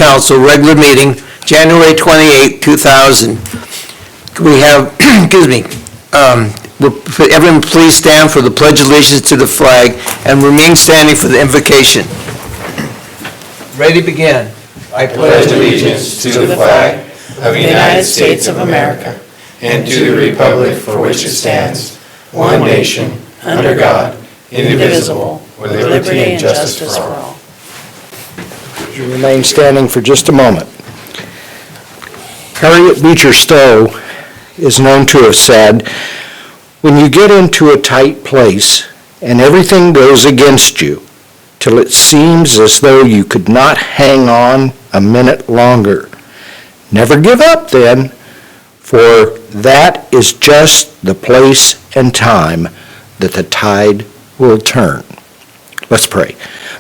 Council regular meeting, January 28, 2000. We have, excuse me, will everyone please stand for the Pledge of Allegiance to the flag and remain standing for the invocation. Ready to begin. I pledge allegiance to the flag of the United States of America and to the republic for which it stands, one nation, under God, indivisible, with liberty and justice for all. You remain standing for just a moment. Harriet Beecher Stowe is known to have said, "When you get into a tight place and everything goes against you, till it seems as though you could not hang on a minute longer, never give up then, for that is just the place and time that the tide will turn." Let's pray.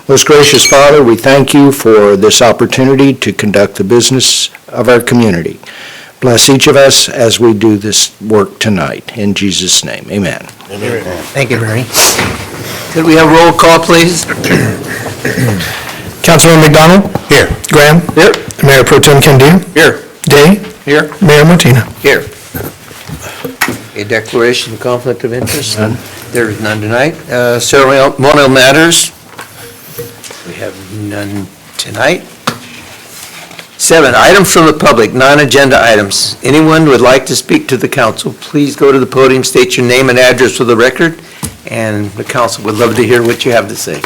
Most gracious Father, we thank you for this opportunity to conduct the business of our community. Bless each of us as we do this work tonight. In Jesus' name, amen. Amen. Thank you, Mary. Could we have roll call, please? Councilman McDonald? Here. Graham? Here. Mayor Pro Tem Candia? Here. Day? Here. Mayor Martina? Here. A declaration of conflict of interest? None. There is none tonight. Ceremonial matters? We have none tonight. 7, items from the public, non-agenda items. Anyone who would like to speak to the council, please go to the podium, state your name and address for the record, and the council would love to hear what you have to say.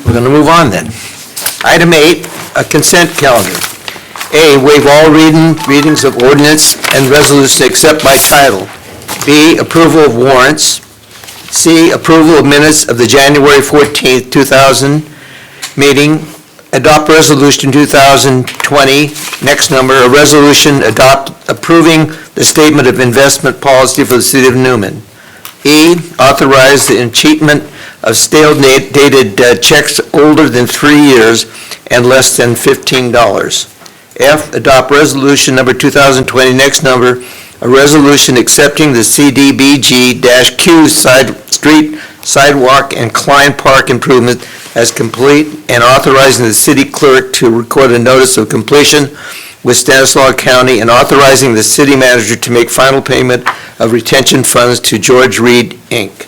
We're going to move on then. Item 8, a consent calendar. A, waive all readings of ordinance and resolution except by title. B, approval of warrants. C, approval of minutes of the January 14th, 2000 meeting. Adopt resolution 2020, next number, a resolution approving the statement of investment policy for the city of Newman. E, authorize the enchantment of stale dated checks older than 3 years and less than $15. F, adopt resolution number 2020, next number, a resolution accepting the CDBG-Q street, sidewalk, and Klein Park improvement as complete and authorizing the city clerk to record a notice of completion with Stanislaus County and authorizing the city manager to make final payment of retention funds to George Reed, Inc.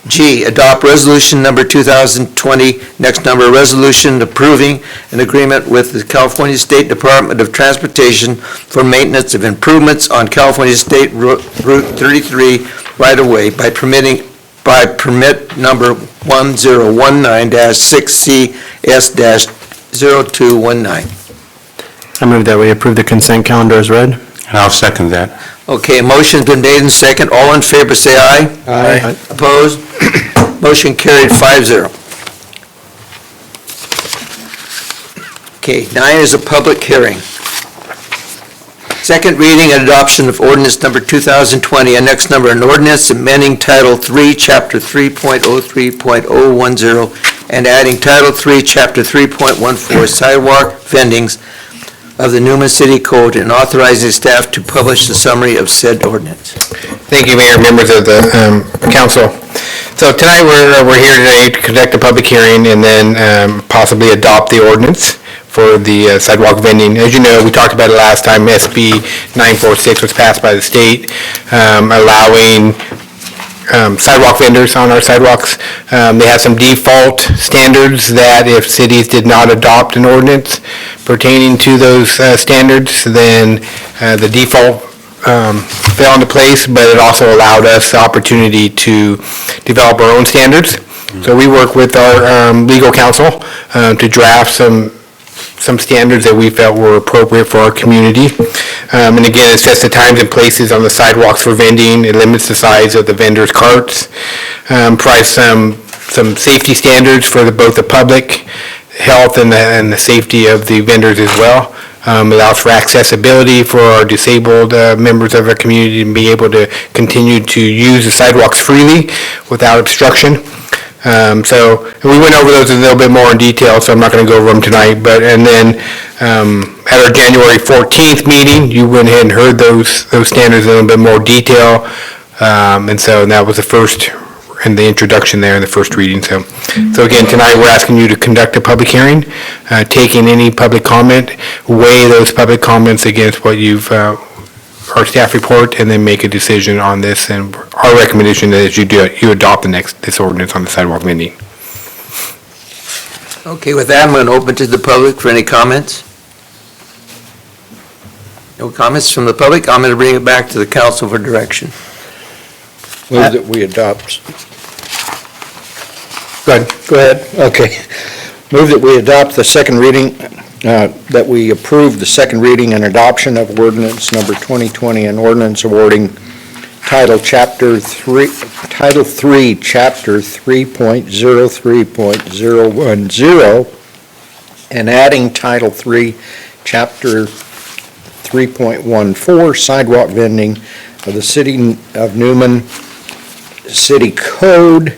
G, adopt resolution number 2020, next number, a resolution approving an agreement with the California State Department of Transportation for maintenance of improvements on California State Route 33 right-of-way by permit number 1019-6CS-0219. I move that we approve the consent calendar as read. And I'll second that. Okay, motion's been made and second. All in favor, say aye. Aye. Opposed? Motion carried 5-0. Okay, 9 is a public hearing. Second reading and adoption of ordinance number 2020, and next number, an ordinance amending Title 3, Chapter 3.03.010, and adding Title 3, Chapter 3.14, sidewalk vendings of the Newman City Code, and authorizing staff to publish the summary of said ordinance. Thank you, Mayor, members of the council. So tonight we're here today to conduct a public hearing and then possibly adopt the ordinance for the sidewalk vending. As you know, we talked about it last time. SB 946 was passed by the state, allowing sidewalk vendors on our sidewalks. They have some default standards that if cities did not adopt an ordinance pertaining to those standards, then the default fell into place, but it also allowed us the opportunity to develop our own standards. So we work with our legal counsel to draft some standards that we felt were appropriate for our community. And again, it sets the times and places on the sidewalks for vending. It limits the size of the vendors' carts. Provides some safety standards for both the public health and the safety of the vendors as well. Allows for accessibility for our disabled members of our community to be able to continue to use the sidewalks freely without obstruction. So we went over those a little bit more in detail, so I'm not going to go over them tonight. And then at our January 14th meeting, you went ahead and heard those standards in a little bit more detail. And so that was the first in the introduction there in the first reading. So again, tonight, we're asking you to conduct a public hearing, take in any public comment, weigh those public comments against what you've, our staff report, and then make a decision on this. And our recommendation is you adopt this ordinance on the sidewalk vending. Okay, with that, I'm going to open to the public for any comments. No comments from the public? I'm going to bring it back to the council for direction. Move that we adopt. Go ahead. Go ahead. Okay. Move that we adopt the second reading, that we approve the second reading and adoption of ordinance number 2020, an ordinance awarding Title 3, Chapter 3.03.010, and adding Title 3, Chapter 3.14, sidewalk vending of the City of Newman City Code,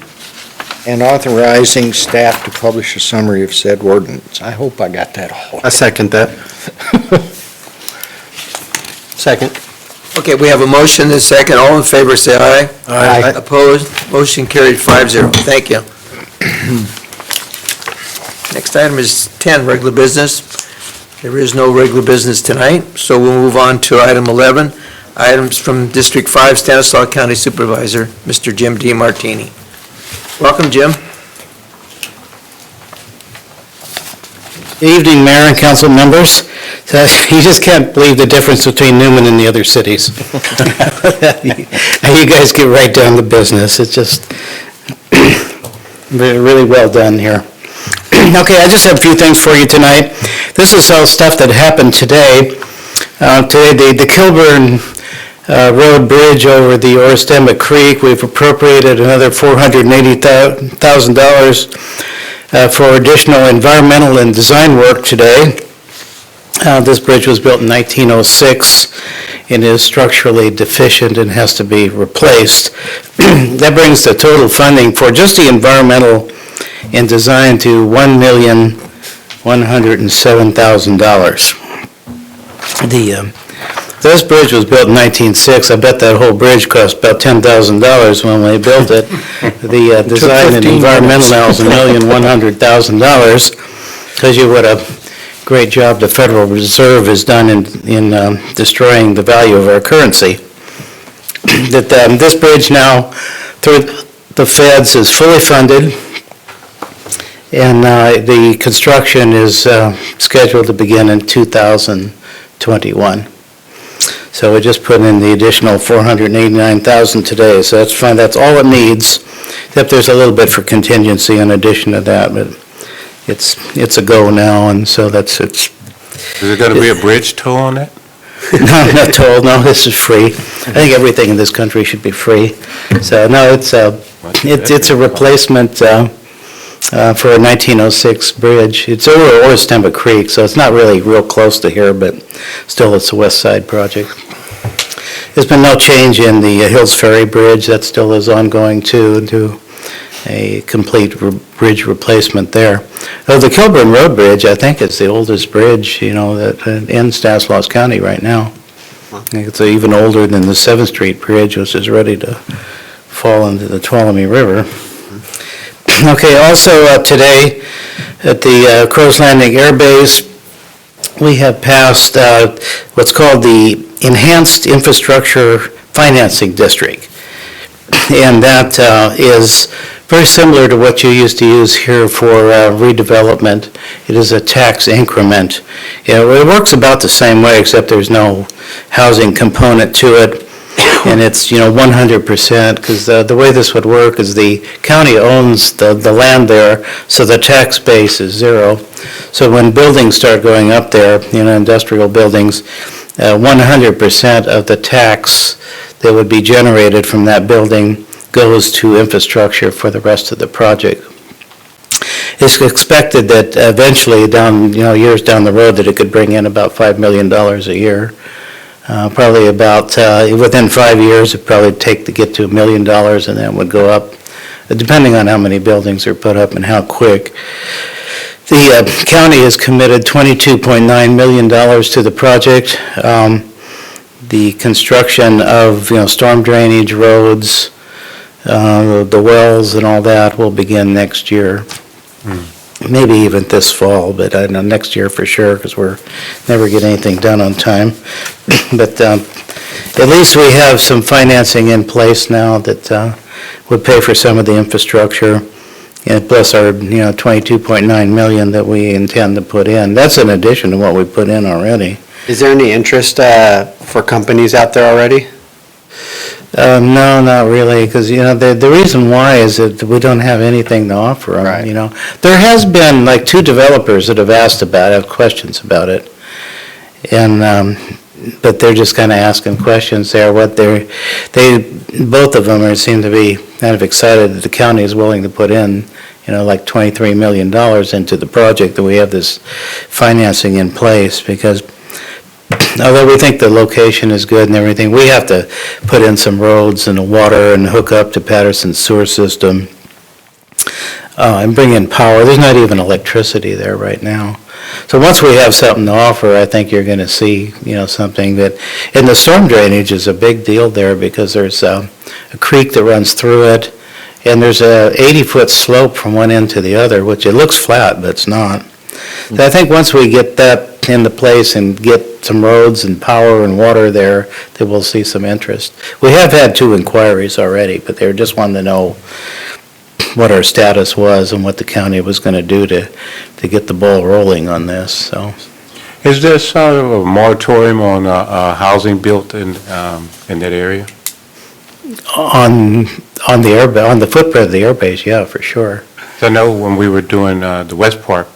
and authorizing staff to publish a summary of said ordinance. I hope I got that all. I second that. Second. Okay, we have a motion and a second. All in favor, say aye. Aye. Opposed? Motion carried 5-0. Thank you. Next item is 10, regular business. There is no regular business tonight, so we'll move on to item 11, items from District 5, Stanislaus County Supervisor, Mr. Jim D. Martini. Welcome, Jim. Good evening, Mayor and council members. You just can't believe the difference between Newman and the other cities. You guys get right down to business. It's just really well done here. Okay, I just have a few things for you tonight. This is all stuff that happened today. The Kilburn Road Bridge over the Oristema Creek, we've appropriated another $480,000 for additional environmental and design work today. This bridge was built in 1906 and is structurally deficient and has to be replaced. That brings the total funding for just the environmental and design to $1,107,000. This bridge was built in 1906. I bet that whole bridge cost about $10,000 when they built it. The design and environmental now is $1,100,000. Tells you what a great job the Federal Reserve has done in destroying the value of our currency. This bridge now, through the feds, is fully funded, and the construction is scheduled to begin in 2021. So we just put in the additional $489,000 today, so that's fine. That's all it needs, except there's a little bit for contingency in addition to that, but it's a go now, and so it's. Is there going to be a bridge toll on that? No, not toll, no, this is free. I think everything in this country should be free. So, no, it's a replacement for a 1906 bridge. It's over Oristema Creek, so it's not really real close to here, but still it's a west side project. There's been no change in the Hills Ferry Bridge. That still is ongoing too, to a complete bridge replacement there. The Kilburn Road Bridge, I think, is the oldest bridge, that in Stanislaus County right now. I think it's even older than the 7th Street Bridge, which is ready to fall into the Tuolumne River. Okay, also today at the Crow's Landing Air Base, we have passed what's called the Enhanced Infrastructure Financing District. And that is very similar to what you used to use here for redevelopment. It is a tax increment. It works about the same way, except there's no housing component to it. And it's, 100%, because the way this would work is the county owns the land there, so the tax base is zero. So when buildings start going up there, industrial buildings, 100% of the tax that would be generated from that building goes to infrastructure for the rest of the project. It's expected that eventually, years down the road, that it could bring in about $5 million a year. Probably about, within 5 years, it'd probably take to get to $1 million, and then it would go up, depending on how many buildings are put up and how quick. The county has committed $22.9 million to the project. The construction of, storm drainage, roads, The wells and all that will begin next year. Maybe even this fall, but I know next year for sure, because we're never get anything done on time. But at least we have some financing in place now that would pay for some of the infrastructure, and plus our, $22.9 million that we intend to put in. That's in addition to what we put in already. Is there any interest for companies out there already? No, not really, because, the reason why is that we don't have anything to offer them, Right. There has been like 2 developers that have asked about it, have questions about it, and, but they're just kind of asking questions there, both of them seem to be kind of excited that the county is willing to put in, like $23 million into the project, that we have this financing in place, because although we think the location is good and everything, we have to put in some roads and water and hook up to Patterson's sewer system and bring in power. There's not even electricity there right now. So once we have something to offer, I think you're going to see, something that, and the storm drainage is a big deal there, because there's a creek that runs through it, and there's a 80-foot slope from one end to the other, which it looks flat, but it's not. So I think once we get that into place and get some roads and power and water there, that we'll see some interest. We have had 2 inquiries already, but they just wanted to know what our status was and what the county was going to do to get the ball rolling on this, so. Is there sort of a moratorium on housing built in that area? On the footprint of the airbase, yeah, for sure. I know when we were doing the West Park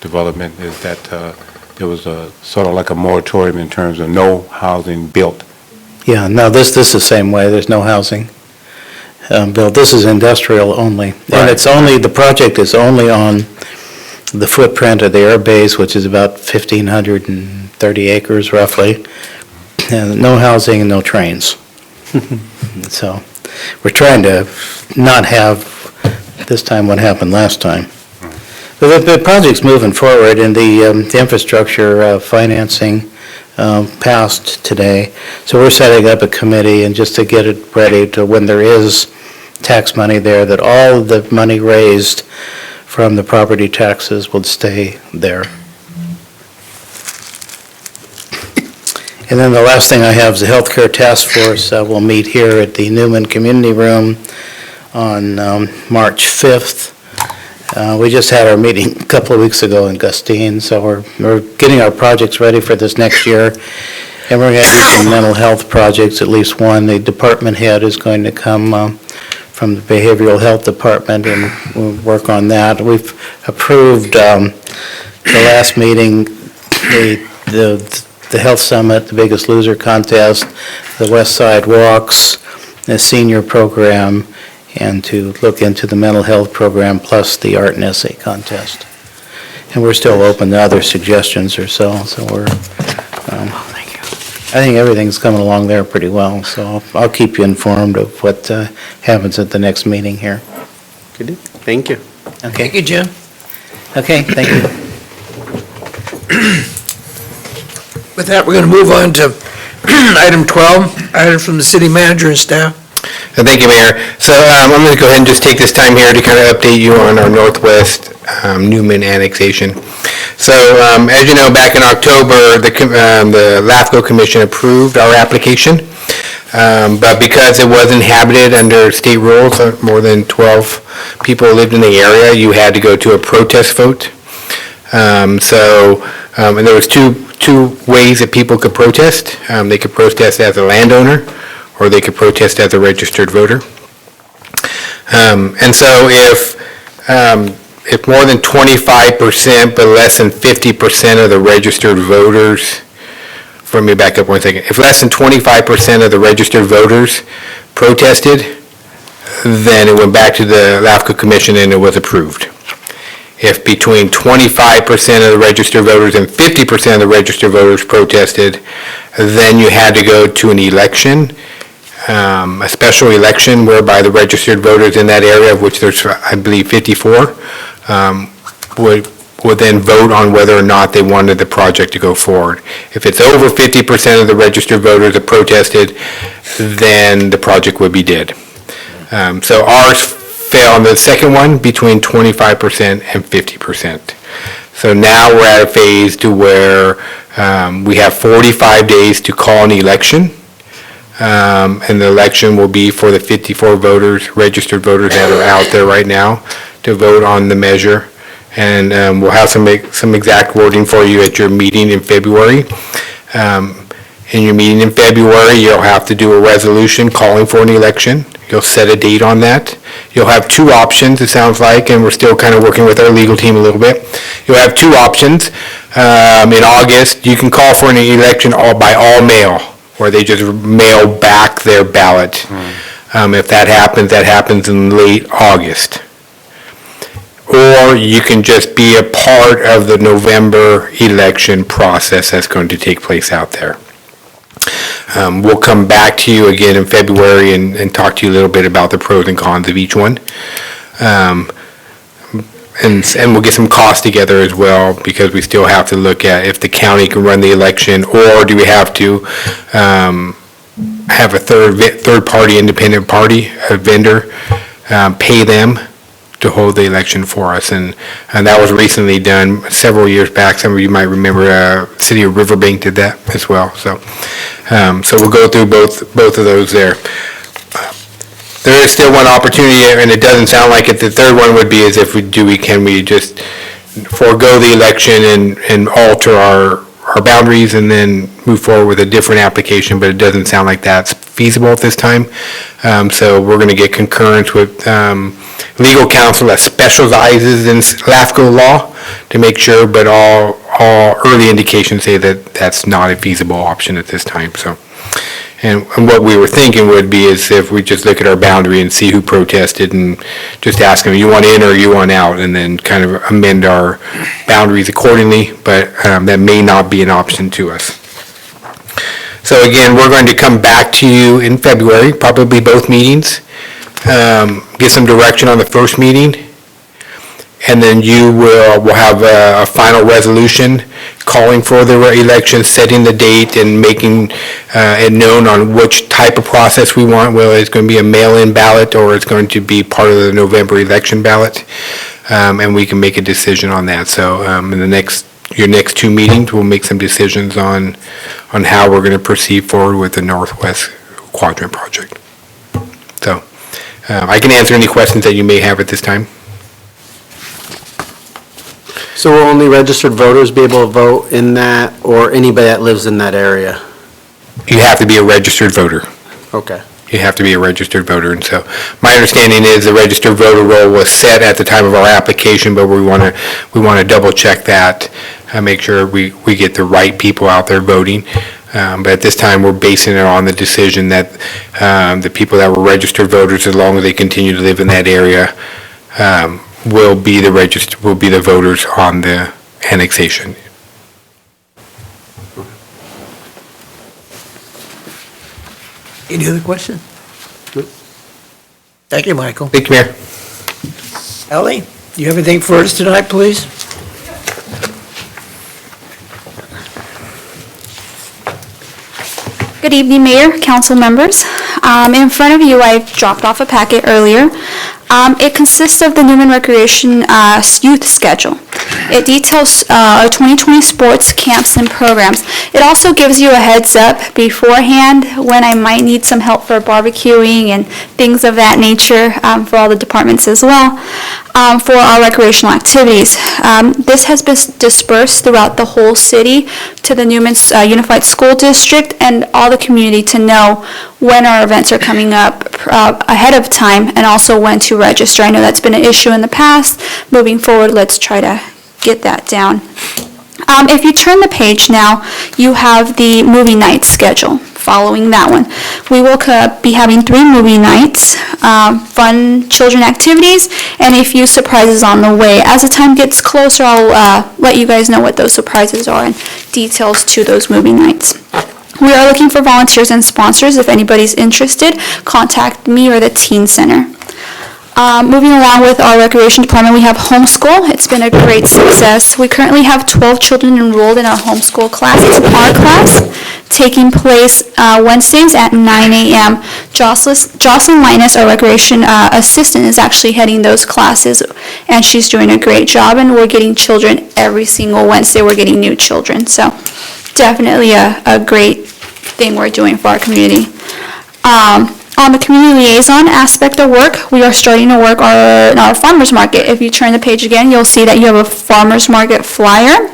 development, is that there was a sort of like a moratorium in terms of no housing built. Yeah, no, this is the same way, there's no housing built. This is industrial only. And Right. it's only, the project is only on the footprint of the airbase, which is about 1,530 acres roughly, and no housing and no trains. So, we're trying to not have this time what happened last time. But the project's moving forward, and the infrastructure financing passed today. So we're setting up a committee, and just to get it ready to, when there is tax money there, that all of the money raised from the property taxes would stay there. And then the last thing I have is the Healthcare Task Force will meet here at the Newman Community Room on March 5th. We just had our meeting a couple of weeks ago in Gustine, so we're getting our projects ready for this next year. And we're going to do some mental health projects, at least one. The department head is going to come from the Behavioral Health Department, and we'll work on that. We've approved, the last meeting, the Health Summit, the Biggest Loser Contest, the West Side Walks, the Senior Program, and to look into the mental health program, plus the art and essay contest. And we're still open to other suggestions or so we're, thank you. I think everything's coming along there pretty well, so I'll keep you informed of what happens at the next meeting here. Good. Thank you. Okay? Thank you, Jim. Okay, thank you. With that, we're going to move on to item 12, item from the city manager and staff. Thank you, Mayor. So I'm going to go ahead and just take this time here to kind of update you on our Northwest Newman annexation. So as you know, back in October, the LAFCO Commission approved our application, but because it was inhabited under state rules, more than 12 people lived in the area, you had to go to a protest vote. And there was two ways that people could protest. They could protest as a landowner, or they could protest as a registered voter. And so if more than 25% but less than 50% of the registered voters, let me back up one second. If less than 25% of the registered voters protested, then it went back to the LAFCO Commission and it was approved. If between 25% of the registered voters and 50% of the registered voters protested, then you had to go to an election, a special election whereby the registered voters in that area, of which there's, I believe, 54, would then vote on whether or not they wanted the project to go forward. If it's over 50% of the registered voters that protested, then the project would be dead. So ours fell on the second one between 25% and 50%. So now we're at a phase to where we have 45 days to call an election. And the election will be for the 54 voters, registered voters that are out there right now to vote on the measure. And we'll have some exact wording for you at your meeting in February. In your meeting in February, you'll have to do a resolution calling for an election. You'll set a date on that. You'll have two options, it sounds like, and we're still kind of working with our legal team a little bit. You'll have two options. In August, you can call for an election by all mail, where they just mail back their ballot. If that happens in late August. Or you can just be a part of the November election process that's going to take place out there. We'll come back to you again in February and talk to you a little bit about the pros and cons of each one. And we'll get some costs together as well, because we still have to look at if the county can run the election, or do we have to have a third-party independent party, a vendor, pay them to hold the election for us. And that was recently done several years back. Some of you might remember City of Riverbank did that as well. So we'll go through both of those there. There is still one opportunity, and it doesn't sound like it. The third one would be is if can we just forego the election and alter our boundaries and then move forward with a different application, but it doesn't sound like that's feasible at this time. So we're going to get concurrence with legal counsel that specializes in LAFCO law to make sure, but all early indications say that that's not a feasible option at this time. So. And what we were thinking would be is if we just look at our boundary and see who protested and just ask them, you want in or you want out, and then kind of amend our boundaries accordingly, but that may not be an option to us. So again, we're going to come back to you in February, probably both meetings, get some direction on the first meeting, and then we'll have a final resolution calling for the election, setting the date, and making it known on which type of process we want, whether it's going to be a mail-in ballot or it's going to be part of the November election ballot, and we can make a decision on that. So in your next two meetings, we'll make some decisions on how we're going to proceed forward with the Northwest Quadrant project. So I can answer any questions that you may have at this time. So will only registered voters be able to vote in that, or anybody that lives in that area? You have to be a registered voter. Okay. You have to be a registered voter, and so my understanding is the registered voter roll was set at the time of our application, but we want to double check that and make sure we get the right people out there voting. But at this time, we're basing it on the decision that the people that were registered voters, as long as they continue to live in that area, will be the voters on the annexation. Any other question? Thank you, Michael. Thank you, Mayor. Ellie, do you have anything for us tonight, please? Good evening, Mayor, council members. In front of you, I've dropped off a packet earlier. It consists of the Newman Recreation youth schedule. It details our 2020 sports, camps, and programs. It also gives you a heads up beforehand when I might need some help for barbecuing and things of that nature for all the departments as well, for our recreational activities. This has been dispersed throughout the whole city to the Newman Unified School District and all the community to know when our events are coming up ahead of time, and also when to register. I know that's been an issue in the past. Moving forward, let's try to get that down. If you turn the page now, you have the movie night schedule. Following that one, we will be having 3 movie nights, fun children activities, and a few surprises on the way. As the time gets closer, I'll let you guys know what those surprises are and details to those movie nights. We are looking for volunteers and sponsors. If anybody's interested, contact me or the Teen Center. Moving along with our recreation department, we have homeschool. It's been a great success. We currently have 12 children enrolled in our homeschool class. It's an R class. taking place Wednesdays at 9 a.m. Jocelyn Linus, our recreation assistant, is actually heading those classes, and she's doing a great job, and we're getting children every single Wednesday. We're getting new children, so definitely a great thing we're doing for our community. On the community liaison aspect of work, we are starting to work on our farmers market. If you turn the page again, you'll see that you have a farmers market flyer.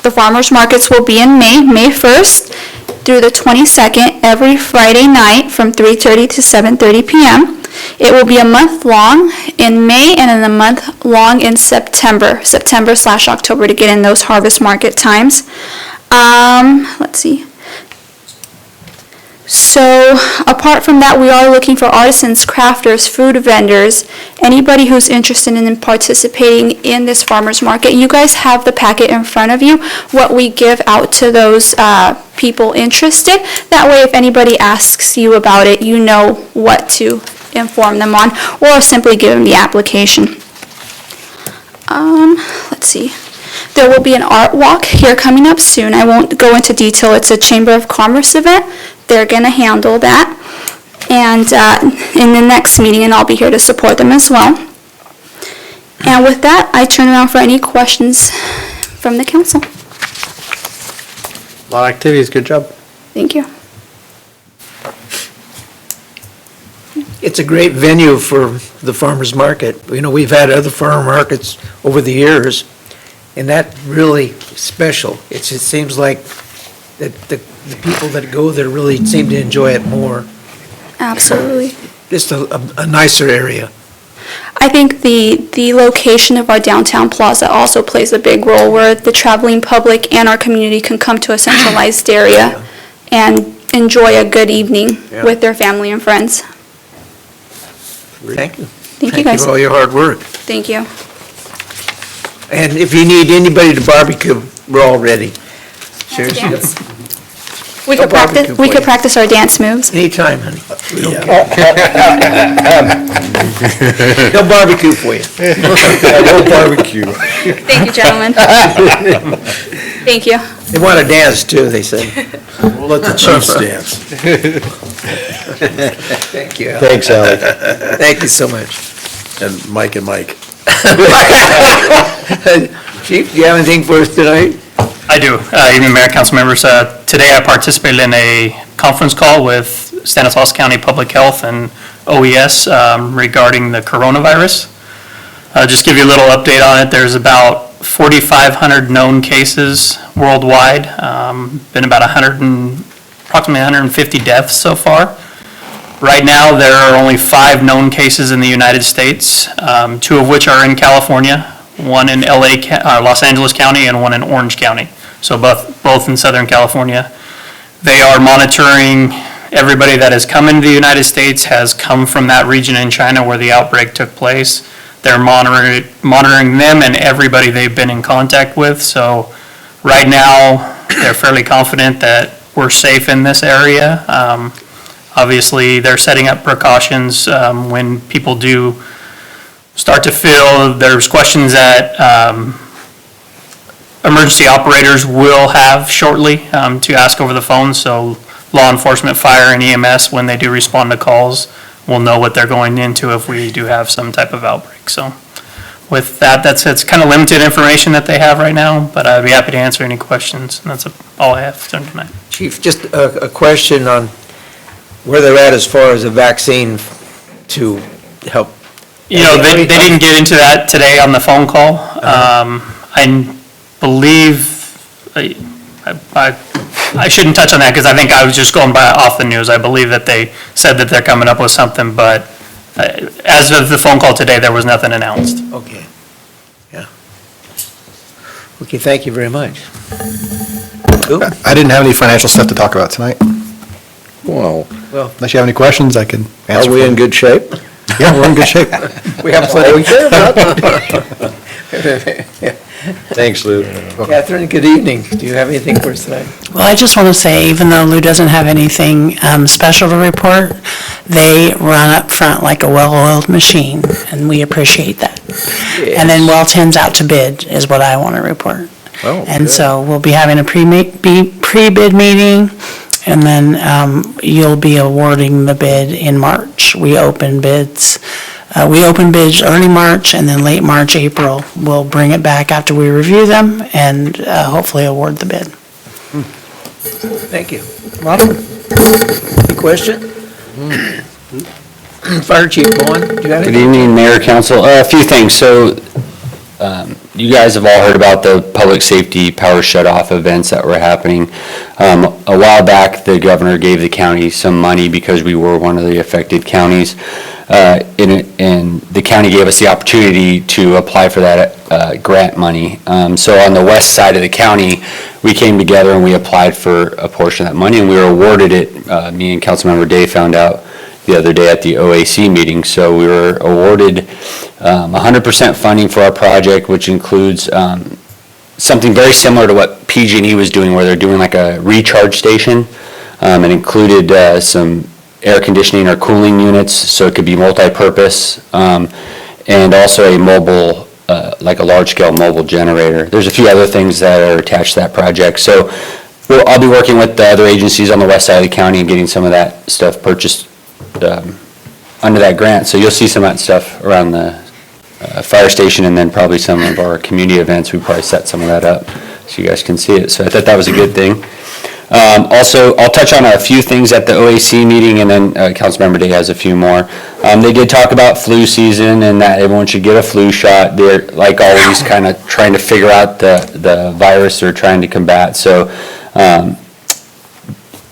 The farmers markets will be in May 1st through the 22nd, every Friday night from 3:30 to 7:30 p.m. It will be a month long in May and then a month long in September/October to get in those harvest market times. Let's see. So apart from that, we are looking for artisans, crafters, food vendors, anybody who's interested in participating in this farmers market. You guys have the packet in front of you, what we give out to those people interested. That way, if anybody asks you about it, you know what to inform them on, or simply give them the application. Let's see. There will be an art walk here coming up soon. I won't go into detail. It's a Chamber of Commerce event. They're going to handle that. And in the next meeting, and I'll be here to support them as well. And with that, I turn around for any questions from the council. A lot of activities, good job. Thank you. It's a great venue for the farmers market. You know, we've had other farmer markets over the years, and that really special. It seems like that the people that go there really seem to enjoy it more. Absolutely. Just a nicer area. I think the location of our downtown plaza also plays a big role, where the traveling public and our community can come to a centralized area and enjoy a good evening with their family and friends. Thank you. Thank you, guys. for all your hard work. Thank you. And if you need anybody to barbecue, we're all ready. Seriously. Dance. We No could practice. barbecue We for could you. practice our dance moves. Anytime, honey. We don't care. No barbecue for you. No barbecue. Thank you, gentlemen. Thank you. They want to dance too, they say. We'll let the Chiefs dance. Thank you. Al. Thanks, Alex. Thank you so much. And Mike. Chief, do you have anything for us tonight? I do. Evening, Mayor, council members. Today I participated in a conference call with Stanislaus County Public Health and OES regarding the coronavirus. Just give you a little update on it. There's about 4,500 known cases worldwide. Been about approximately 150 deaths so far. Right now, there are only 5 known cases in the United States, 2 of which are in California, one in Los Angeles County and one in Orange County. So both in Southern California. They are monitoring everybody that has come into the United States, has come from that region in China where the outbreak took place. They're monitoring them and everybody they've been in contact with. So right now, they're fairly confident that we're safe in this area. Obviously, they're setting up precautions when people do start to feel. There's questions that emergency operators will have shortly to ask over the phone. So law enforcement, fire, and EMS, when they do respond to calls, will know what they're going into if we do have some type of outbreak. So with that, it's kind of limited information that they have right now, but I'd be happy to answer any questions. And that's all I have for tonight. Chief, just a question on where they're at as far as a vaccine to help. You know, they didn't get into that today on the phone call. I believe, I shouldn't touch on that because I think I was just going off the news. I believe that they said that they're coming up with something, but as of the phone call today, there was nothing announced. Okay. Yeah. Okay, thank you very much. Ooh, I didn't have any financial stuff to talk about tonight. Well, Unless you have any questions, I can answer. are we in good shape? Yeah, we're in good shape. We have plenty. Thanks, Lou. Catherine, good evening. Do you have anything for us tonight? Well, I just want to say, even though Lou doesn't have anything special to report, they run up front like a well-oiled machine, and we appreciate that. And then well 10's out to bid is what I want to report. Oh, And good. so we'll be having a pre-bid meeting, and then you'll be awarding the bid in March. We open bids early March, and then late March, April. We'll bring it back after we review them and hopefully award the bid. Thank you. Robin, any question? Fire Chief Bowen, do you have Good anything? evening, Mayor, Council. A few things. So you guys have all heard about the public safety power shutoff events that were happening. A while back, the governor gave the county some money because we were one of the affected counties. And the county gave us the opportunity to apply for that grant money. So on the west side of the county, we came together and we applied for a portion of that money, and we were awarded it. Me and Councilmember Day found out the other day at the OAC meeting. So we were awarded 100% funding for our project, which includes something very similar to what PG&E was doing, where they're doing like a recharge station. It included some air conditioning or cooling units, so it could be multi-purpose, and also a mobile, like a large-scale mobile generator. There's a few other things that are attached to that project. So I'll be working with the other agencies on the west side of the county and getting some of that stuff purchased under that grant. So you'll see some of that stuff around the fire station, and then probably some of our community events. We probably set some of that up so you guys can see it. So I thought that was a good thing. Also, I'll touch on a few things at the OAC meeting, and then Councilmember Day has a few more. They did talk about flu season and that everyone should get a flu shot. They're, like always, kind of trying to figure out the virus they're trying to combat. So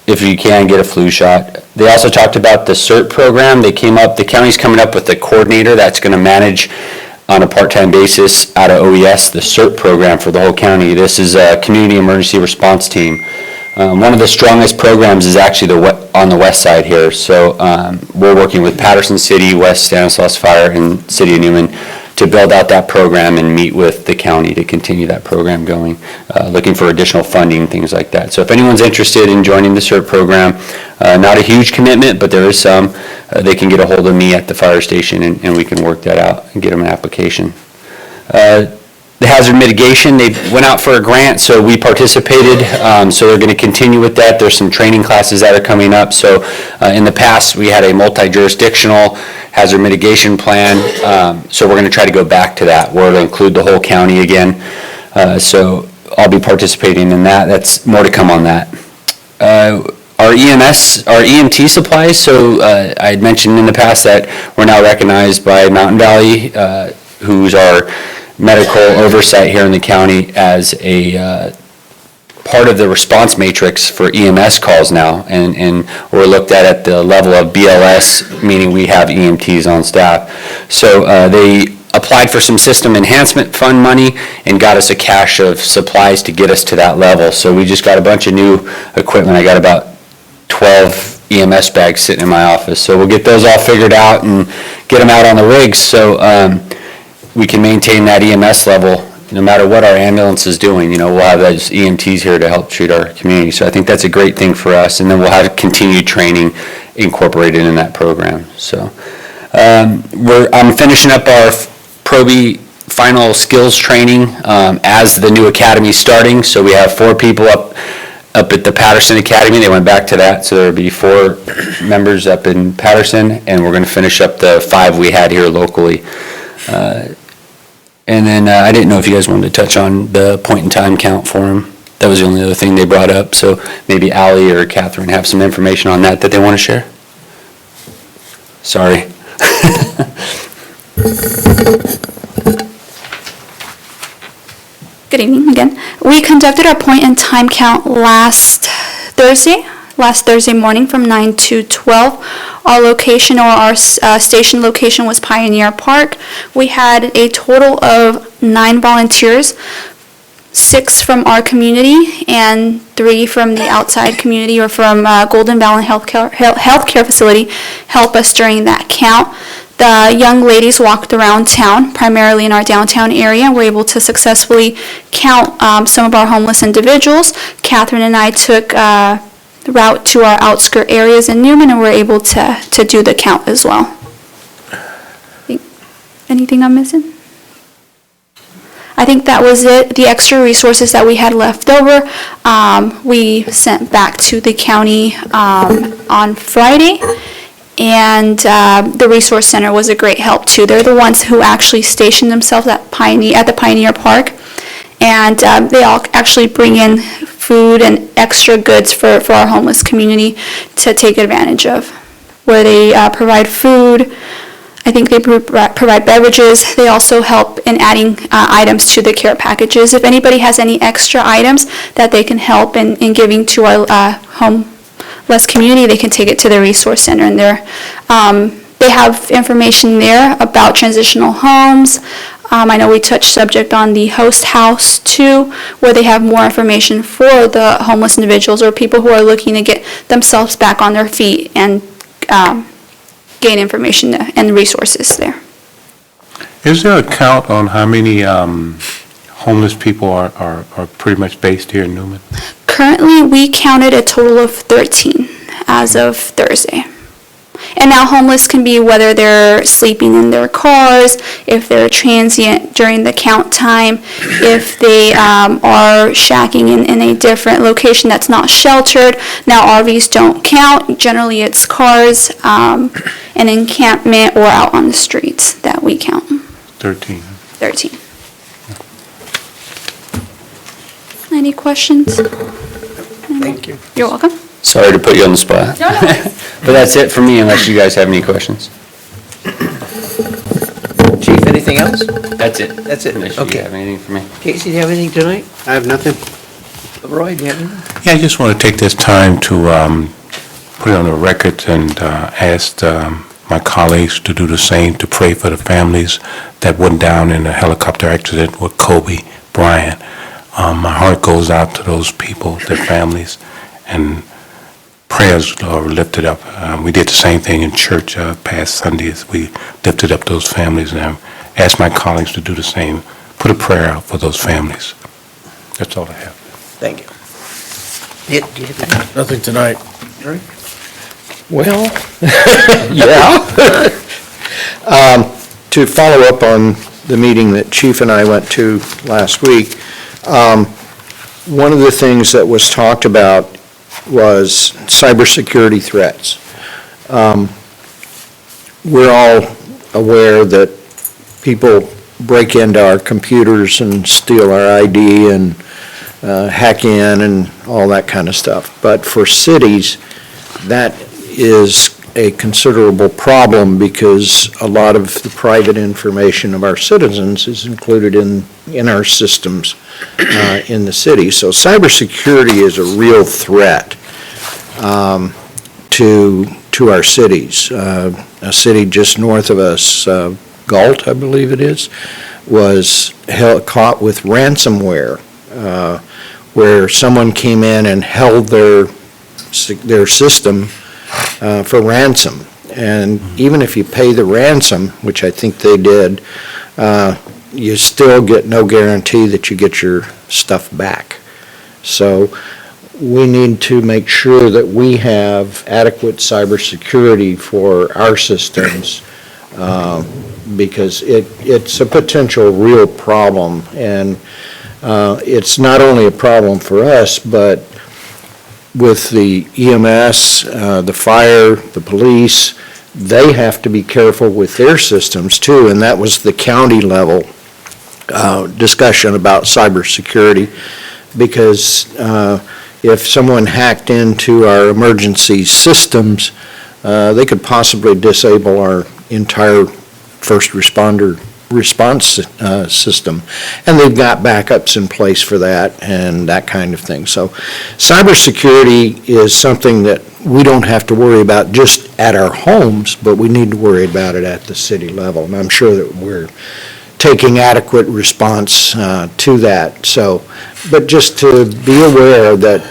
if you can, get a flu shot. They also talked about the Cert Program. The county's coming up with a coordinator that's going to manage on a part-time basis out of OES, the Cert Program for the whole county. This is a Community Emergency Response Team. One of the strongest programs is actually on the west side here. So we're working with Patterson City, West Stanislaus Fire, and City of Newman to build out that program and meet with the county to continue that program going, looking for additional funding, things like that. So if anyone's interested in joining the CERT program, not a huge commitment, but there is some, they can get a hold of me at the fire station, and we can work that out and get them an application. The hazard mitigation, they went out for a grant, so we participated, so they're going to continue with that. There's some training classes that are coming up. So in the past, we had a multi-jurisdictional hazard mitigation plan, so we're going to try to go back to that, where it'll include the whole county again. So I'll be participating in that. That's more to come on that. Our EMS, our EMT supplies, so I had mentioned in the past that we're now recognized by Mountain Valley, who's our medical oversight here in the county, as a part of the response matrix for EMS calls now, and we're looked at the level of BLS, meaning we have EMTs on staff. So they applied for some system enhancement fund money and got us a cache of supplies to get us to that level. So we just got a bunch of new equipment. I got about 12 EMS bags sitting in my office. So we'll get those all figured out and get them out on the rigs, so we can maintain that EMS level no matter what our ambulance is doing. You know, we'll have those EMTs here to help treat our community. So I think that's a great thing for us. And then we'll have continued training incorporated in that program. So I'm finishing up our Proby final skills training as the new academy starting. So we have 4 people up at the Patterson Academy. They went back to that. So there'll be 4 members up in Patterson, and we're going to finish up the 5 we had here locally. And then I didn't know if you guys wanted to touch on the point-in-time count for them. That was the only other thing they brought up. So maybe Allie or Catherine have some information on that they want to share. Sorry. Good evening again. We conducted our point-in-time count last Thursday morning from 9 to 12. Our location, or our station location, was Pioneer Park. We had a total of 9 volunteers, 6 from our community and 3 from the outside community, or from Golden Valley Healthcare Facility, help us during that count. The young ladies walked around town, primarily in our downtown area. We're able to successfully count some of our homeless individuals. Catherine and I took the route to our outskirt areas in Newman, and we're able to do the count as well. Anything I'm missing? I think that was it. The extra resources that we had left over, we sent back to the county on Friday. And the Resource Center was a great help too. They're the ones who actually station themselves at the Pioneer Park. And they all actually bring in food and extra goods for our homeless community to take advantage of, where they provide food. I think they provide beverages. They also help in adding items to the care packages. If anybody has any extra items that they can help in giving to our homeless community, they can take it to the Resource Center. And they have information there about transitional homes. I know we touched subject on the host house too, where they have more information for the homeless individuals or people who are looking to get themselves back on their feet and gain information and resources there. Is there a count on how many homeless people are pretty much based here in Newman? Currently, we counted a total of 13 as of Thursday. And now homeless can be whether they're sleeping in their cars, if they're transient during the count time, if they are shacking in a different location that's not sheltered. Now RVs don't count. Generally it's cars, an encampment, or out on the streets that we count. 13. 13. Any questions? Thank you. You're welcome. Sorry to put you on the spot. No, no worries. But that's it for me unless you guys have any questions. Chief, anything else? That's it. That's it? Unless you Okay. have anything for me. Casey, do you have anything tonight? I have nothing. Roy, do you have anything? Yeah, I just want to take this time to put it on the record and ask my colleagues to do the same, to pray for the families that went down in the helicopter accident with Kobe Bryant. My heart goes out to those people, their families, and prayers are lifted up. We did the same thing in church past Sundays. We lifted up those families, and I asked my colleagues to do the same. Put a prayer out for those families. That's all I have. Thank you. Nick, do you have anything? Nothing tonight. Well, yeah. To follow up on the meeting that Chief and I went to last week, one of the things that was talked about was cybersecurity threats. We're all aware that people break into our computers and steal our ID and hack in and all that kind of stuff. But for cities, that is a considerable problem because a lot of the private information of our citizens is included in our systems in the city. So cybersecurity is a real threat to our cities. A city just north of us, Galt, I believe it is, was caught with ransomware, where someone came in and held their system for ransom. And even if you pay the ransom, which I think they did, you still get no guarantee that you get your stuff back. So we need to make sure that we have adequate cybersecurity for our systems, because it's a potential real problem. And it's not only a problem for us, but with the EMS, the fire, the police, they have to be careful with their systems too, and that was the county level discussion about cybersecurity, because if someone hacked into our emergency systems, they could possibly disable our entire first responder response system, and they've got backups in place for that and that kind of thing. So cybersecurity is something that we don't have to worry about just at our homes, but we need to worry about it at the city level, and I'm sure that we're taking adequate response to that. So, but just to be aware that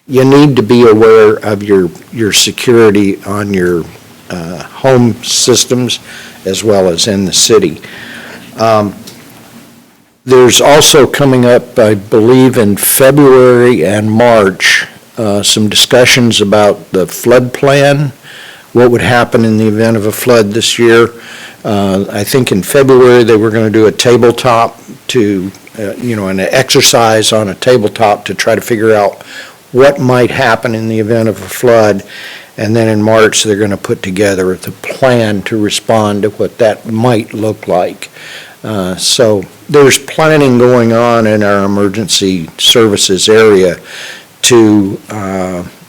you need to be aware of your security on your home systems as well as in the city. There's also coming up, I believe, in February and March, some discussions about the flood plan, what would happen in the event of a flood this year. I think in February they were going to do a tabletop an exercise on a tabletop to try to figure out what might happen in the event of a flood. And then in March, they're going to put together the plan to respond to what that might look like. So there's planning going on in our emergency services area to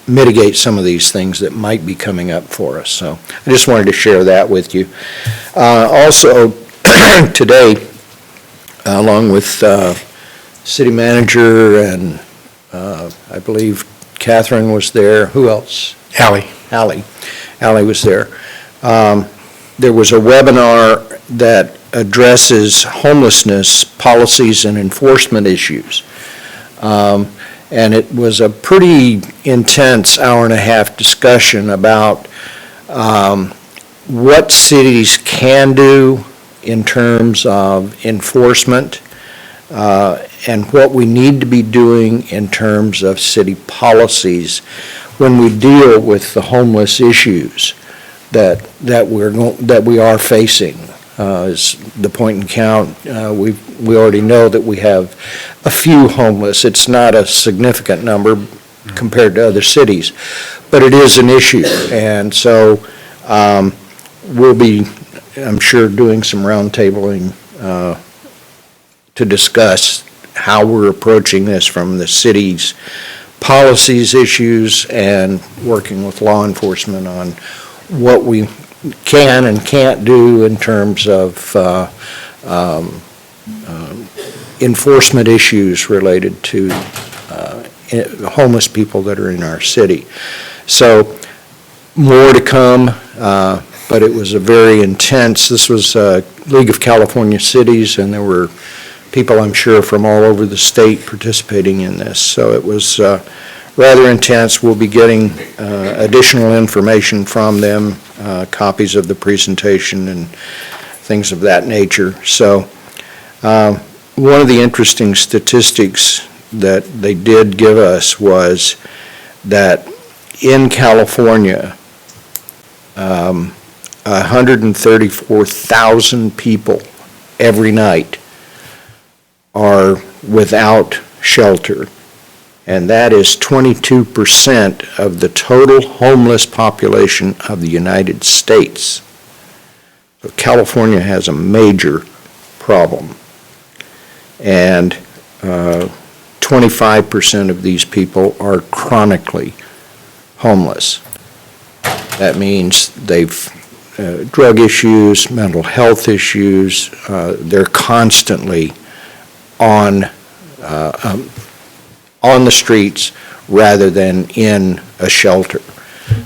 mitigate some of these things that might be coming up for us. So I just wanted to share that with you. Also, today, along with city manager and I believe Catherine was there. Who else? Hallie. Allie was there. There was a webinar that addresses homelessness policies and enforcement issues. And it was a pretty intense hour-and-a-half discussion about what cities can do in terms of enforcement and what we need to be doing in terms of city policies when we deal with the homeless issues that we are facing. As the point and count, we already know that we have a few homeless. It's not a significant number compared to other cities, but it is an issue. And so we'll be, I'm sure, doing some roundtabling to discuss how we're approaching this from the city's policies, issues, and working with law enforcement on what we can and can't do in terms of enforcement issues related to homeless people that are in our city. So more to come, but it was a very intense, this was League of California Cities, and there were people, I'm sure, from all over the state participating in this. So it was rather intense. We'll be getting additional information from them, copies of the presentation and things of that nature. So one of the interesting statistics that they did give us was that in California, 134,000 people every night are without shelter, and that is 22% of the total homeless population of the United States. So California has a major problem, and 25% of these people are chronically homeless. That means they've drug issues, mental health issues, they're constantly on the streets rather than in a shelter.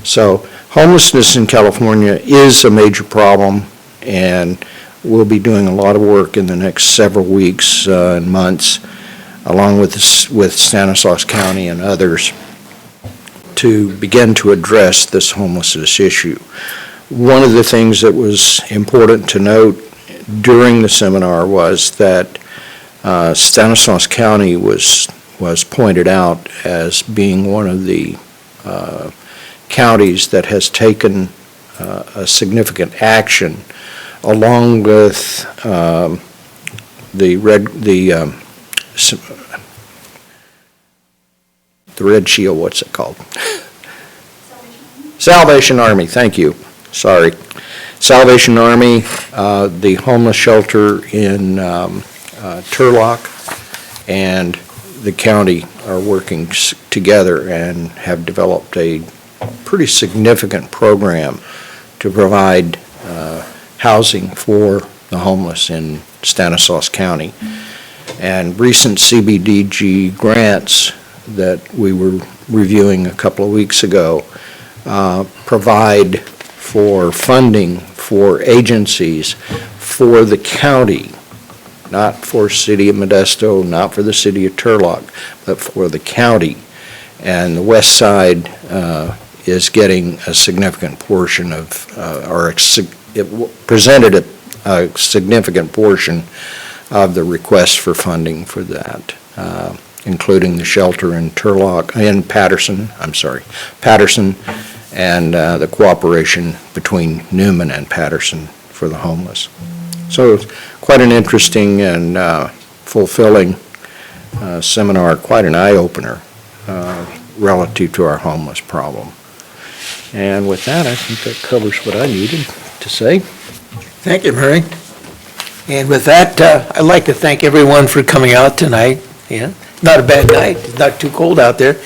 So homelessness in California is a major problem, and we'll be doing a lot of work in the next several weeks and months, along with Stanislaus County and others, to begin to address this homelessness issue. One of the things that was important to note during the seminar was that Stanislaus County was pointed out as being one of the counties that has taken a significant action, along with the Red Shield, what's it called? Salvation Army, thank you. Sorry. Salvation Army, the homeless shelter in Turlock, and the county are working together and have developed a pretty significant program to provide housing for the homeless in Stanislaus County. And recent CBDG grants that we were reviewing a couple of weeks ago provide for funding for agencies for the county, not for City of Modesto, not for the City of Turlock, but for the county. And the west side is getting a significant portion of, it presented a significant portion of the request for funding for that, including the shelter in Turlock, in Patterson, and the cooperation between Newman and Patterson for the homeless. So quite an interesting and fulfilling seminar, quite an eye-opener relative to our homeless problem. And with that, I think that covers what I needed to say. Thank you, Murray. And with that, I'd like to thank everyone for coming out tonight. Yeah, not a bad night, it's not too cold out there.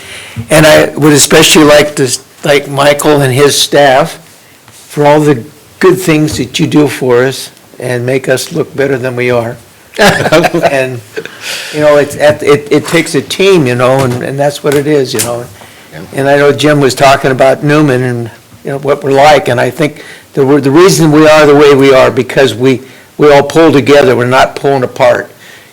And I would especially like to thank Michael and his staff for all the good things that you do for us and make us look better than we are. And, you know, it takes a team, you know, and that's what it is, you know. And I know Jim was talking about Newman and, you know, what we're like, and I think the reason we are the way we are because we all pull together, we're not pulling apart.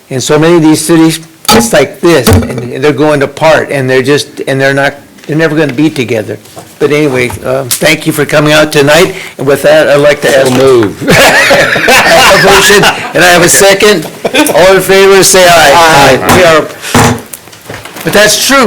In so many of these cities, it's like this, and they're going apart, and they're never going to be together. But anyway, thank you for coming out tonight, and with that, I'd like to ask. Move. I have a motion, and I have a second. All in favor, say aye. Aye. We are, but that's true.